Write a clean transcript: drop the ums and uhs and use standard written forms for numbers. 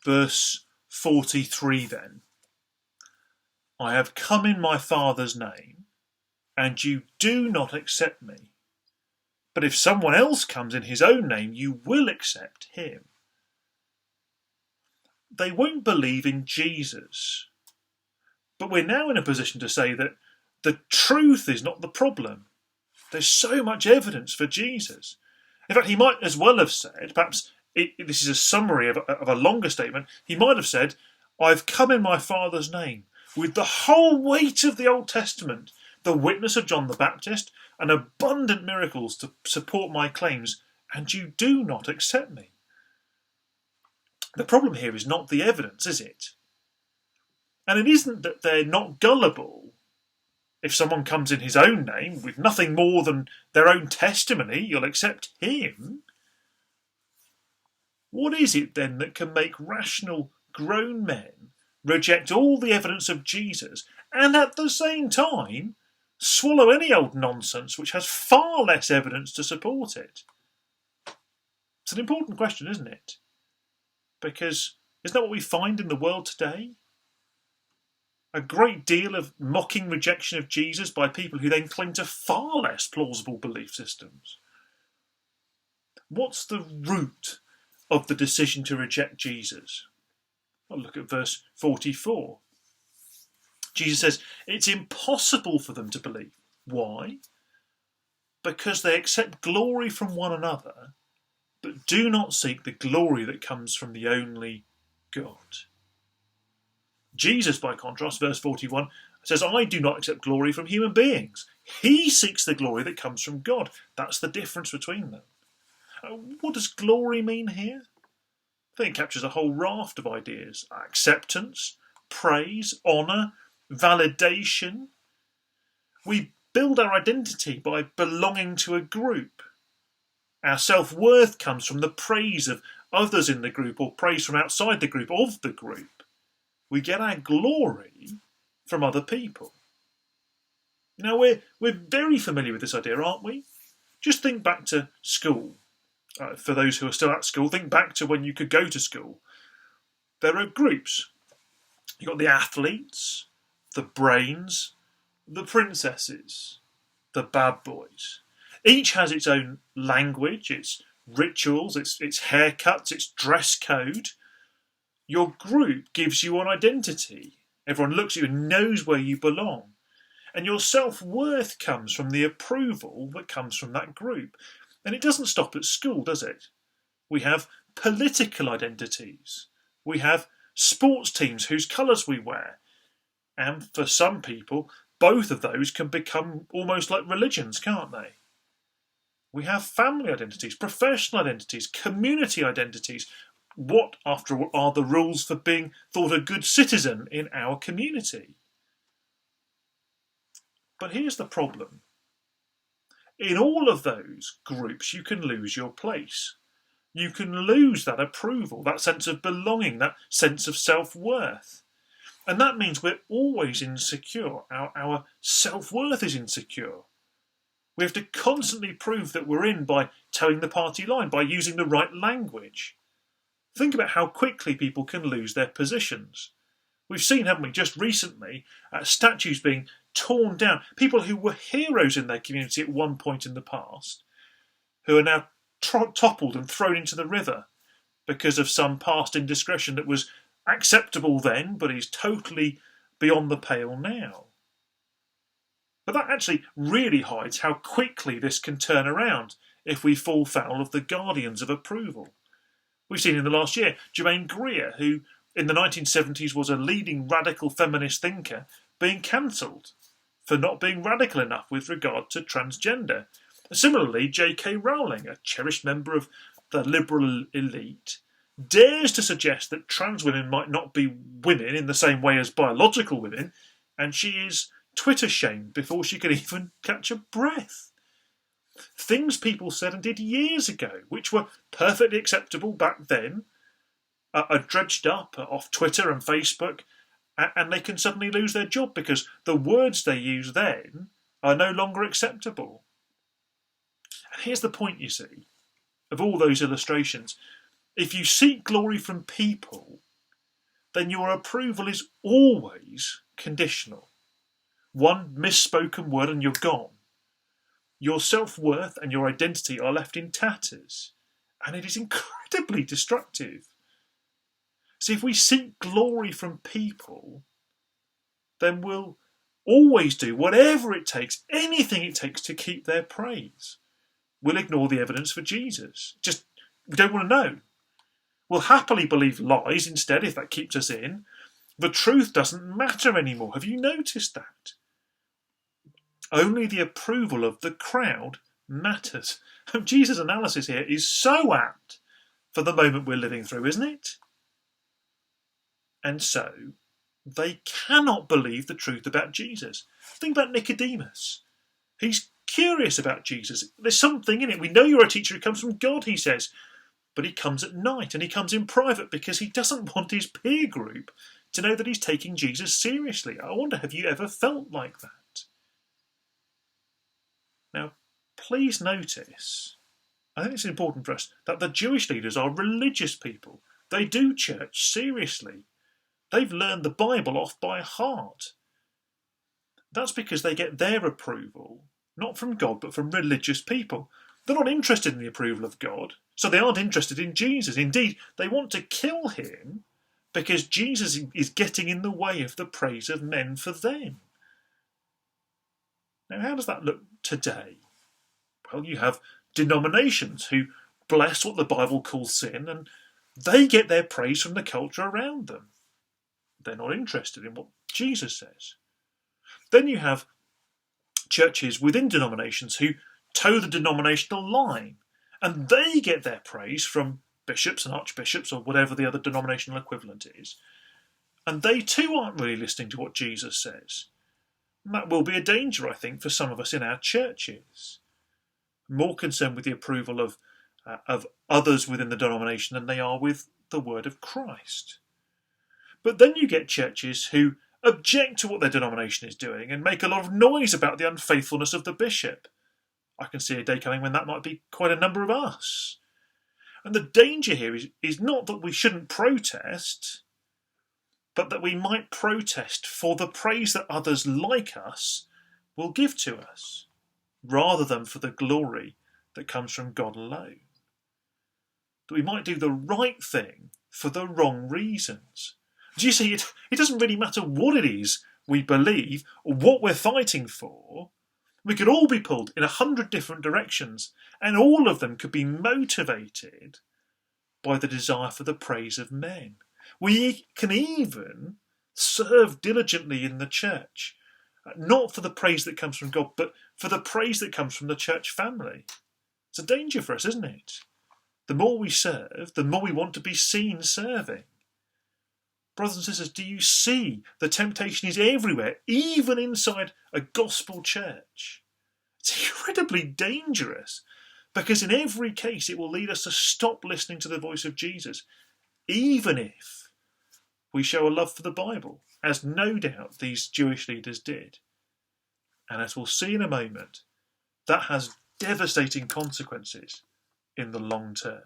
Verse 43 then. I have come in my Father's name, and you do not accept me. But if someone else comes in his own name, you will accept him. They won't believe in Jesus. But we're now in a position to say that the truth is not the problem. There's so much evidence for Jesus. In fact, he might as well have said, perhaps this is a summary of a longer statement, he might have said, I've come in my Father's name, with the whole weight of the Old Testament, the witness of John the Baptist, and abundant miracles to support my claims, and you do not accept me. The problem here is not the evidence, is it? And it isn't that they're not gullible. If someone comes in his own name with nothing more than their own testimony, you'll accept him. What is it then that can make rational, grown men reject all the evidence of Jesus and at the same time swallow any old nonsense which has far less evidence to support it? It's an important question, isn't it? Because isn't that what we find in the world today? A great deal of mocking rejection of Jesus by people who then cling to far less plausible belief systems. What's the root of the decision to reject Jesus? Well, look at verse 44. Jesus says, it's impossible for them to believe. Why? Because they accept glory from one another, but do not seek the glory that comes from the only God. Jesus, by contrast, verse 41, says, I do not accept glory from human beings. He seeks the glory that comes from God. That's the difference between them. What does glory mean here? I think it captures a whole raft of ideas. Acceptance, praise, honour, validation. We build our identity by belonging to a group. Our self-worth comes from the praise of others in the group or praise from outside the group of the group. We get our glory from other people. Now, we're very familiar with this idea, aren't we? Just think back to school. For those who are still at school, think back to when you could go to school. There are groups. You've got the athletes, the brains, the princesses, the bad boys. Each has its own language, its rituals, its haircuts, its dress code. Your group gives you an identity. Everyone looks at you and knows where you belong. And your self-worth comes from the approval that comes from that group. And it doesn't stop at school, does it? We have political identities. We have sports teams whose colours we wear. And for some people, both of those can become almost like religions, can't they? We have family identities, professional identities, community identities. What, after all, are the rules for being thought a good citizen in our community? But here's the problem. In all of those groups, you can lose your place. You can lose that approval, that sense of belonging, that sense of self-worth. And that means we're always insecure. Our self-worth is insecure. We have to constantly prove that we're in by towing the party line, by using the right language. Think about how quickly people can lose their positions. We've seen, haven't we, just recently, statues being torn down. People who were heroes in their community at one point in the past, who are now toppled and thrown into the river because of some past indiscretion that was acceptable then, but is totally beyond the pale now. But that actually really hides how quickly this can turn around if we fall foul of the guardians of approval. We've seen in the last year Germaine Greer, who in the 1970s was a leading radical feminist thinker, being cancelled for not being radical enough with regard to transgender. Similarly, J.K. Rowling, a cherished member of the liberal elite, dares to suggest that trans women might not be women in the same way as biological women, and she is Twitter shamed before she could even catch a breath. Things people said and did years ago, which were perfectly acceptable back then, are dredged up off Twitter and Facebook, and they can suddenly lose their job because the words they used then are no longer acceptable. And here's the point, you see, of all those illustrations. If you seek glory from people, then your approval is always conditional. One misspoken word and you're gone. Your self-worth and your identity are left in tatters, and it is incredibly destructive. See, if we seek glory from people, then we'll always do whatever it takes, anything it takes to keep their praise. We'll ignore the evidence for Jesus. We don't want to know. We'll happily believe lies instead if that keeps us in. The truth doesn't matter anymore. Have you noticed that? Only the approval of the crowd matters. Jesus' analysis here is so apt for the moment we're living through, isn't it? And so, they cannot believe the truth about Jesus. Think about Nicodemus. He's curious about Jesus. There's something in it. We know you're a teacher who comes from God, he says. But he comes at night and he comes in private because he doesn't want his peer group to know that he's taking Jesus seriously. I wonder, have you ever felt like that? Now, please notice, I think it's important for us, that the Jewish leaders are religious people. They do church seriously. They've learned the Bible off by heart. That's because they get their approval, not from God, but from religious people. They're not interested in the approval of God, so they aren't interested in Jesus. Indeed, they want to kill him because Jesus is getting in the way of the praise of men for them. Now, how does that look today? Well, you have denominations who bless what the Bible calls sin, and they get their praise from the culture around them. They're not interested in what Jesus says. Then you have churches within denominations who toe the denominational line, and they get their praise from bishops and archbishops or whatever the other denominational equivalent is, and they too aren't really listening to what Jesus says. And that will be a danger, I think, for some of us in our churches. More concerned with the approval of others within the denomination than they are with the word of Christ. But then you get churches who object to what their denomination is doing and make a lot of noise about the unfaithfulness of the bishop. I can see a day coming when that might be quite a number of us. And the danger here is not that we shouldn't protest, but that we might protest for the praise that others like us will give to us, rather than for the glory that comes from God alone. That we might do the right thing for the wrong reasons. Do you see, it doesn't really matter what it is we believe or what we're fighting for. We could all be pulled in 100 different directions, and all of them could be motivated by the desire for the praise of men. We can even serve diligently in the church, not for the praise that comes from God, but for the praise that comes from the church family. It's a danger for us, isn't it? The more we serve, the more we want to be seen serving. Brothers and sisters, do you see the temptation is everywhere, even inside a gospel church? It's incredibly dangerous, because in every case it will lead us to stop listening to the voice of Jesus, even if we show a love for the Bible, as no doubt these Jewish leaders did. And as we'll see in a moment, that has devastating consequences in the long term.